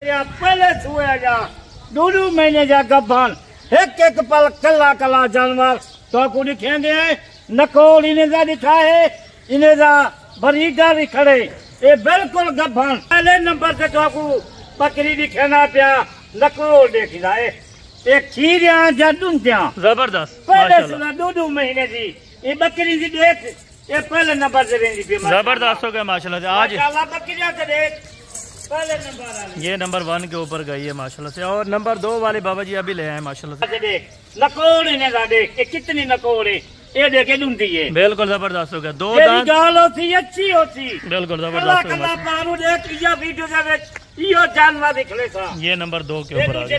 पहले छुए जा 2 महीने जा गब्बान एक पल कला कला जानवर तो को दिखेंगे नकोल इन्हें जा दिखा है इन्हें जा बरीगा भी खड़े ये बिल्कुल गब्बान पहले नंबर से तो को बकरी दिखेना पिया नकोल देखना है एक खीरिया जा दुंतिया जबरदस्त पहले सुना 2 महीने जी ये बकरी जी देख ये पहले नंबर से रेंज पे जबरदस्त हो गया माशाल्लाह। आज बकरियां से देख पहले नंबर ये नंबर 1 के ऊपर गई है माशाल्लाह से। और नंबर 2 वाले बाबा जी अभी ले आए माशाल्लाह से। देख नकोड़ इन्हें देख ये कितनी नकोड़ है ये देखे ढूंढती है बिल्कुल जबरदस्त हो गया। 2 दांत गाल होती अच्छी होती बिल्कुल जबरदस्त कला पारू देख ये वीडियो दे यो जानवर दिखले था। ये नंबर 2 के ऊपर आ गया।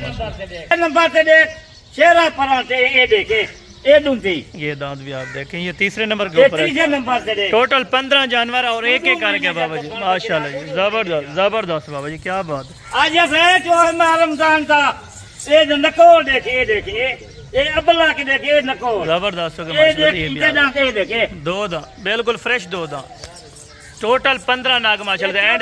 नंबर से देख शेरा पराठे ये देखे ये ढूंढती ये दांत भी आप देखें। ये तीसरे नंबर के ऊपर है। नंबर से देख टोटल 15 जानवर और एक एक करके बाबा जी माशाल्लाह जी जबरदस्त जबरदस्त बाबा जी क्या बात है। आज जो हमारा रमजान था ये नकोड़ देखे ये देखे ये अबला के देखे नकोड़ जबरदस्त हो गया माशाल्लाह। ये देखे 2 दांत बिल्कुल फ्रेश 2 दांत टोटल 15 नाग माशाल्लाह। एंड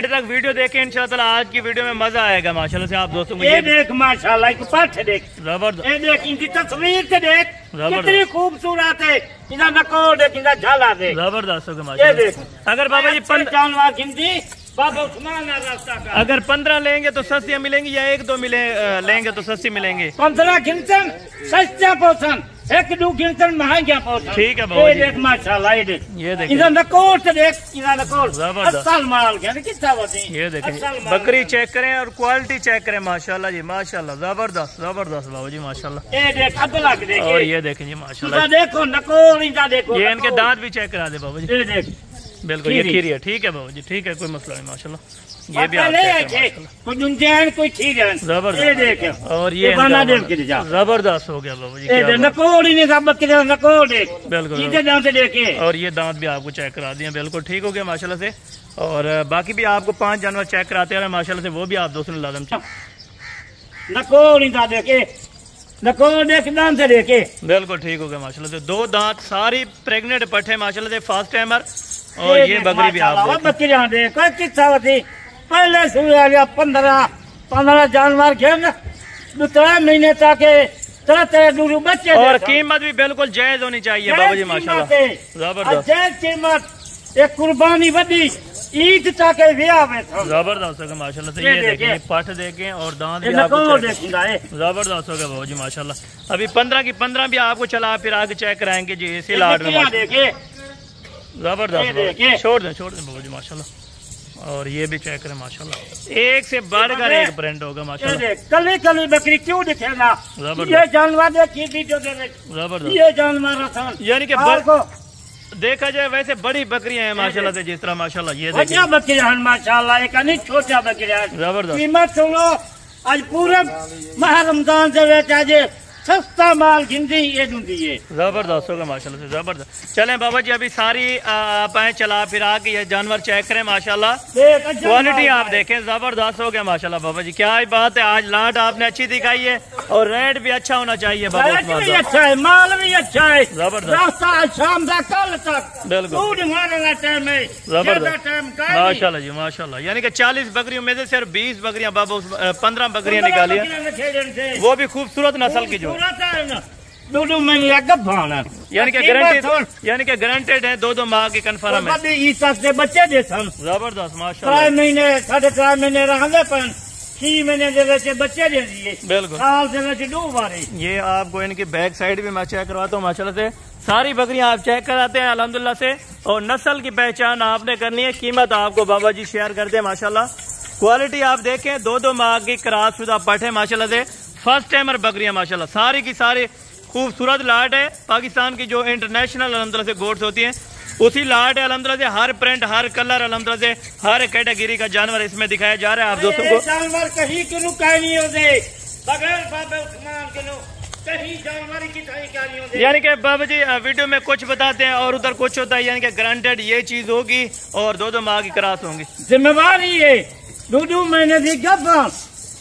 तक वीडियो देखें इंशाल्लाह। आज की वीडियो में मजा आएगा माशाल्लाह से। आप दोस्तों को ये देख माशाल्लाह एक पाठ देख जबरदस्त ये देख इनकी तस्वीर से देख कितनी खूबसूरत है इनका नकोड़ देख इनका झाला देख जबरदस्त हो गया ये माशाल्लाह। देख अगर बाबा जी जानवर गिनती बाबा उस्मान रास्ता का अगर 15 लेंगे तो सस्ती मिलेंगी या 1-2 लेंगे तो सस्ती मिलेंगे। 15 गिनतन सस्ता पोषण 1-2 गिनतन महंगा पोषण। ठीक है बाबा जी देख माशाल्लाह ये देख ये इधर नकोड़ से देख इधर नकोड़ जबरदस्त असल माल क्या कितना होती ये देखें बकरी चेक करें और क्वालिटी चेक करें माशाल्लाह जी माशाल्लाह जबरदस्त जबरदस्त बाबा जी माशाल्लाह। ये देख अबला के देख और ये देखें जी माशाल्लाह देखो नकोड़ इनका देखो ये इनके दांत भी चेक करा दे बाबा जी। ये देख बिल्कुल ये खीरी है। ठीक है बाबा जी ठीक है कोई मसला नहीं माशाल्लाह। ये भी आप कोई खीर है जबरदस्त। और ये जबरदस्त हो गया बाबा जी नकोड़ नकोड़ बिल्कुल। और ये दांत भी आपको चेक करा दिए बिल्कुल ठीक हो गया माशाल्लाह से। और बाकी भी आपको 5 जानवर चेक कराते हैं माशाल्लाह से वो भी आप दोस्तों ने लाजम नकोड़ देखे नकोड़ देख दांत से देखे बिल्कुल ठीक हो गया माशाल्लाह से। 2 दांत सारी प्रेग्नेंट पट्टे माशाल्लाह से फर्स्ट टाइमर। और ये बकरी भी आप बकरियां देख किस्सा होती पहले शुरू 15 जानवर खेल 2 महीने तक तरह दूर बच्चे और कीमत भी बिल्कुल जायज होनी चाहिए बाबा जी माशाल्लाह जबरदस्त जायज कीमत एक कुर्बानी बदी ईद तक जबरदस्त हो गया माशाल्लाह से। ये देखें पट देखें और दांत भी आपको जबरदस्त हो गया बाबा जी माशाल्लाह। अभी 15 की 15 भी आपको चला फिर आगे चेक कराएंगे जी इसी लाट में जबरदस्त छोड़ दें बाबा जी माशाल्लाह। और ये भी चेक करें माशाल्लाह एक से बढ़कर एक ब्रांड होगा माशाल्लाह। कली कली बकरी क्यों दिखेगा ये जानवर जबरदस्त ये जानवर यानी कि देखा जाए वैसे बड़ी बकरियां हैं माशाल्लाह से जिस तरह माशाल्लाह। ये देखिए बकरियां माशाल्लाह एक नहीं छोटा बकरियां जबरदस्त कीमत सुनो आज पूरा माह रमजान से सस्ता माल गिनती ये ढूंढी है जबरदस्त होगा माशाल्लाह से जबरदस्त। चलें बाबा जी अभी सारी पाए चला फिर आके ये जानवर चेक करें माशाल्लाह। क्वालिटी आप देखें जबरदस्त हो गया माशाल्लाह बाबा जी क्या बात है। आज लाट आपने अच्छी दिखाई है और रेट भी अच्छा होना चाहिए बाबा भी अच्छा है माल भी अच्छा है जबरदस्त शाम तक कल तक बिल्कुल जबरदस्त माशाल्लाह जी माशाल्लाह। यानी कि 40 बकरियों में से सिर्फ 20 बकरियां बाबा 15 बकरियां निकाली है वो भी खूबसूरत नस्ल की जो यानी कि गारंटेड है 2 माह की कन्फर्म है बच्चे जबरदस्त माशाल्लाह। 3 महीने 3.5 महीने रहने पर 6 महीने बच्चे दे दिए बिल्कुल साल से 2 बार। ये आपको इनकी बैक साइड भी मैं चेक करवाता हूँ माशाल्लाह से। सारी बकरियां आप चेक कराते हैं अल्हम्दुलिल्लाह से। और नस्ल की पहचान आपने करनी है कीमत आपको बाबा जी शेयर करते हैं माशाल्लाह। क्वालिटी आप देखें 2 माह की क्रॉस शुदा पट है माशाल्लाह से। फर्स्ट टाइमर बकरियां माशाल्लाह सारी की सारी खूबसूरत लाट है। पाकिस्तान की जो इंटरनेशनल अल्हम्दुलिल्लाह से गोट्स होती हैं उसी लाट है अल्हम्दुलिल्लाह से। हर प्रिंट हर कलर अल्हम्दुलिल्लाह से हर कैटेगरी का जानवर इसमें दिखाया जा रहा है आप दोस्तों को। जानवर कहीं के नहीं होते बगैर बाबा उस्मान के कहीं जानवर की यानी कि बाबा जी वीडियो में कुछ बताते हैं और उधर कुछ होता है। यानी कि गारंटेड ये चीज होगी और 2 माह की क्रॉस होंगी। जिम्मेवारी है 2 महीने की गब्बा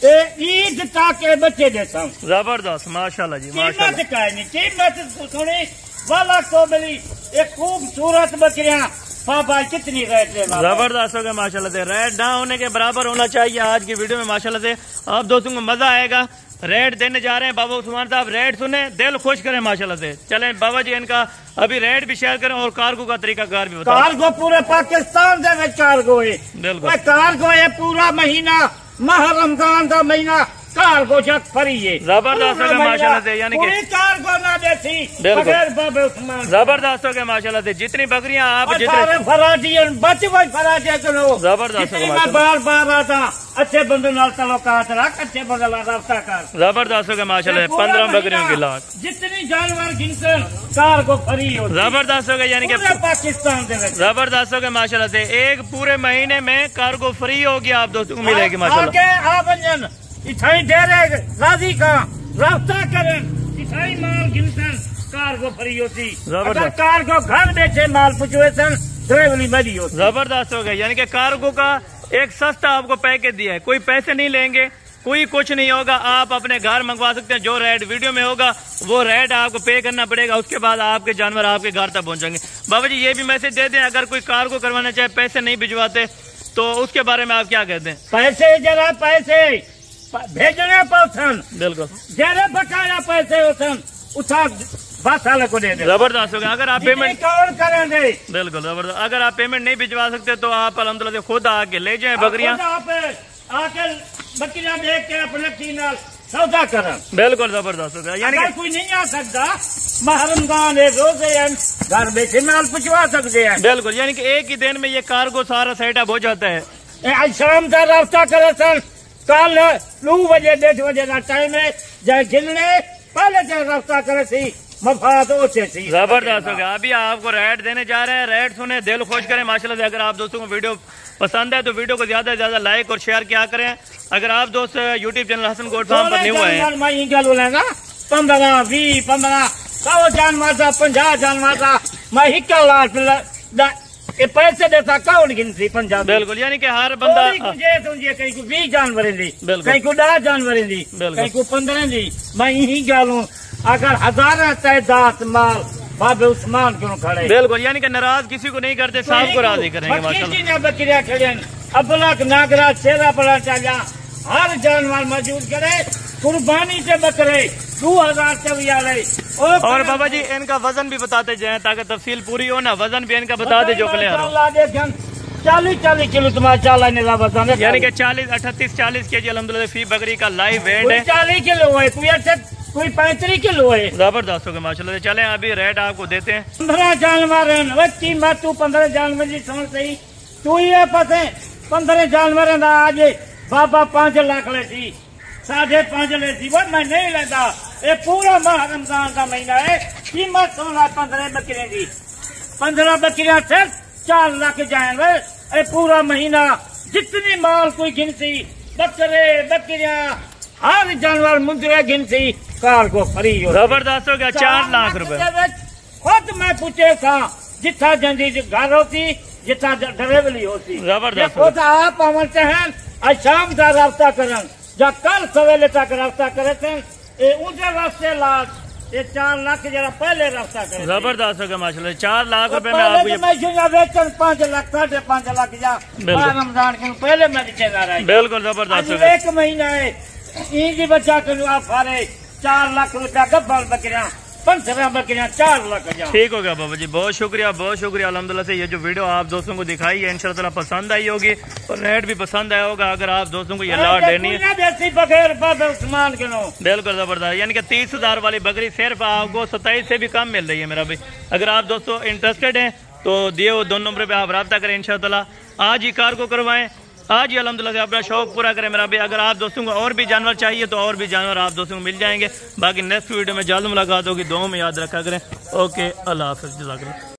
ईद तक के बच्चे देता हूँ जबरदस्त माशाल्लाह जी माशाल्लाह। कीमत थोड़ी वाला को मिली एक खूबसूरत बकरियां पापा कितनी रेट है जबरदस्त हो गया माशाल्लाह से। रेट ना होने के बराबर होना चाहिए आज की वीडियो में माशाल्लाह से। आप दोस्तों को मजा आएगा। रेट देने जा रहे हैं बाबा उस्मान साहब, रेट सुने दिल खुश करें माशाल्लाह से। चलें बाबा जी इनका अभी रेट भी शेयर करें और कार्गो का तरीका कार भी बताओ। कार्गो पूरे पाकिस्तान से कार्गो है, बिल्कुल कार्गो है पूरा महीना माह रमजान का महीना कार्गो जग फरी है। जबरदस्त हो गया माशाल्लाह से, यानी कि कार्गो ना देती बगैर बाबा उस्मान। जबरदस्त हो गया माशाल्लाह से। जितनी बकरियां आप जितने फराजी बच वही फराजी करो। जबरदस्त मैं बार बार आता अच्छे बंदे नाल तल्लुकात रख, अच्छे बंदे नाल रब्ता कर। जबरदस्त हो गया माशाल्लाह। 15 बकरियों की लाट जितनी जानवर गिनकर कार्गो फरी हो। जबरदस्त हो गया, यानी कि पाकिस्तान जबरदस्त हो गया माशाल्लाह से। एक पूरे महीने में कार्गो फ्री होगी आप दोस्तों को मिलेगी माशाल्लाह। इथाई डेरे राजी का रास्ता करें, इथाई माल गिनसन कार्गो फ्री होती। अगर कार्गो घर बेचे माल पुछुए सन ड्राइवरी मरी होती। जबरदस्त हो गया, यानी कि कार्गो का एक सस्ता आपको पैकेज दिया है। कोई पैसे नहीं लेंगे, कोई कुछ नहीं होगा, आप अपने घर मंगवा सकते हैं। जो रेट वीडियो में होगा वो रेट आपको पे करना पड़ेगा, उसके बाद आपके जानवर आपके घर तक पहुंचेंगे। बाबा जी ये भी मैसेज दे दें, अगर कोई कार्गो करवाना चाहे पैसे नहीं भिजवाते तो उसके बारे में आप क्या कहते हैं? पैसे जरा पैसे भेजने पौसन, बिल्कुल जरा बकाया पैसे होसन उठा बस वाले को दे दे। जबरदस्त हो गया। अगर आप पेमेंट कौन करेंगे? बिल्कुल जबरदस्त। अगर आप पेमेंट नहीं भिजवा सकते तो आप अल्हम्दुलिल्लाह से खुद आके ले जाएं बकरियां, आके बकरियां देख के अपने तीन सौदा करें। बिल्कुल जबरदस्त हो गया, यानी कि कोई नहीं आ सकता महरमगान है रोजे घर बैठे माल पुछवा सकते हैं। बिल्कुल, यानी कि एक ही दिन में ये कार्गो सारा सेटअप हो जाता है। आज शाम का रास्ता करे सर, कल 9 बजे 1:30 बजे का टाइम है, जाए गिनने पहले से रास्ता करे थी मफाद होते थी। जबरदस्त हो गया। अभी आपको रेट देने जा रहे हैं, रेट सुने दिल खुश करें माशाल्लाह से। अगर आप दोस्तों को वीडियो पसंद है तो वीडियो को ज्यादा से ज्यादा लाइक और शेयर किया करें। अगर आप दोस्त YouTube channel Hasan goat farm पर न्यू है, 15 20 15 100 जानवर था, 50 जानवर था, मैं 1 पैसे देता कौन गिनती पंजाब। बिल्कुल, यानी कि हर बंदा कहीं को 20 जानवर दी, कहीं को 10 जानवर दी, कहीं को 15 दी। मैं यही गालू अगर 1000 तादाद माल बाबे उस्मान क्यों खड़े। बिल्कुल, यानी कि नाराज किसी को नहीं करते, साहब को राजी करेंगे माशाल्लाह। बकरिया खड़े अबलक नागरा शेरा बड़ा चाचा हर जानवर मौजूद करे, कुर्बानी से बकरे 2000 चवियाले। और बाबा जी इनका वजन भी बताते जाए ताकि तफसील पूरी हो ना। वजन भी इनका बता दे जो क्लियर हो। 40 किलो तुम्हारा चाला नहीं वजन है, यानी कि 38-40 के जी अल्हम्दुलिल्लाह फी बकरी का लाइव वेट है। 40 किलो है, कोई 35 किलो है। जबरदस्त हो गया माशाल्लाह। चले अभी रेट आपको देते हैं। 15 जानवर है, तू 15 जानवर की समझ सही तू ये पते 15 जानवर आज बाबा 5 लाख ले थी, 5.5 ले थी, वो मैं नहीं लेता। ये पूरा माह रमजान का महीना है, कीमत सुना 15 बकरियों की। 15 बकरियां से 4 लाख जाए। ये पूरा महीना जितनी माल कोई गिनती बकरे बकरियां हर जानवर मुंदरे गिनती कार को फ्री हो। जबरदस्त हो गया। 4 लाख रुपए खुद मैं पूछे था जितना जल्दी घर होती जितना डिलीवरी होती। जबरदस्त खुद आप अमल चाहें आज शाम का रास्ता करें, जब कल सवेले तक रास्ता करे थे ऊंचे रास्ते लाख 4 लाख जरा पहले रास्ता करे। जबरदस्त हो गया माशाल्लाह। 4 लाख रुपए में आपको ये वेतन 5 लाख 5.5 लाख जा रमजान के पहले मैं रिश्तेदार आई। बिल्कुल जबरदस्त हो गया। 1 महीना है ईद बच्चा करूँ आप सारे 4 लाख रुपया गब्बाल बकरियां 15 बकरियां 4 लाख। ठीक हो गया बाबा जी, बहुत शुक्रिया अल्हम्दुलिल्लाह से। ये जो वीडियो आप दोस्तों को दिखाई है इंशाअल्लाह पसंद आई होगी और रेट भी पसंद आया होगा। अगर आप दोस्तों को ये लाट देनी है बगैर उस्मान के नो बिल्कुल जबरदस्त, यानी कि 30,000 वाली बकरी सिर्फ आपको 27 से भी कम मिल रही है मेरा भाई। अगर आप दोस्तों इंटरेस्टेड हैं तो दिए वो 2 नंबर पे आप रब्ता करें इंशाअल्लाह। आज ही कार को करवाएं, आज ही अल्हम्दुलिल्लाह से अपना शौक पूरा करें मेरा भाई। अगर आप दोस्तों को और भी जानवर चाहिए तो और भी जानवर आप दोस्तों को मिल जाएंगे। बाकी नेक्स्ट वीडियो में जल्द मुलाकात होगी। दुआ में याद रखा करें। ओके, अल्लाह हाफ़िज़, जज़ाकल्लाह।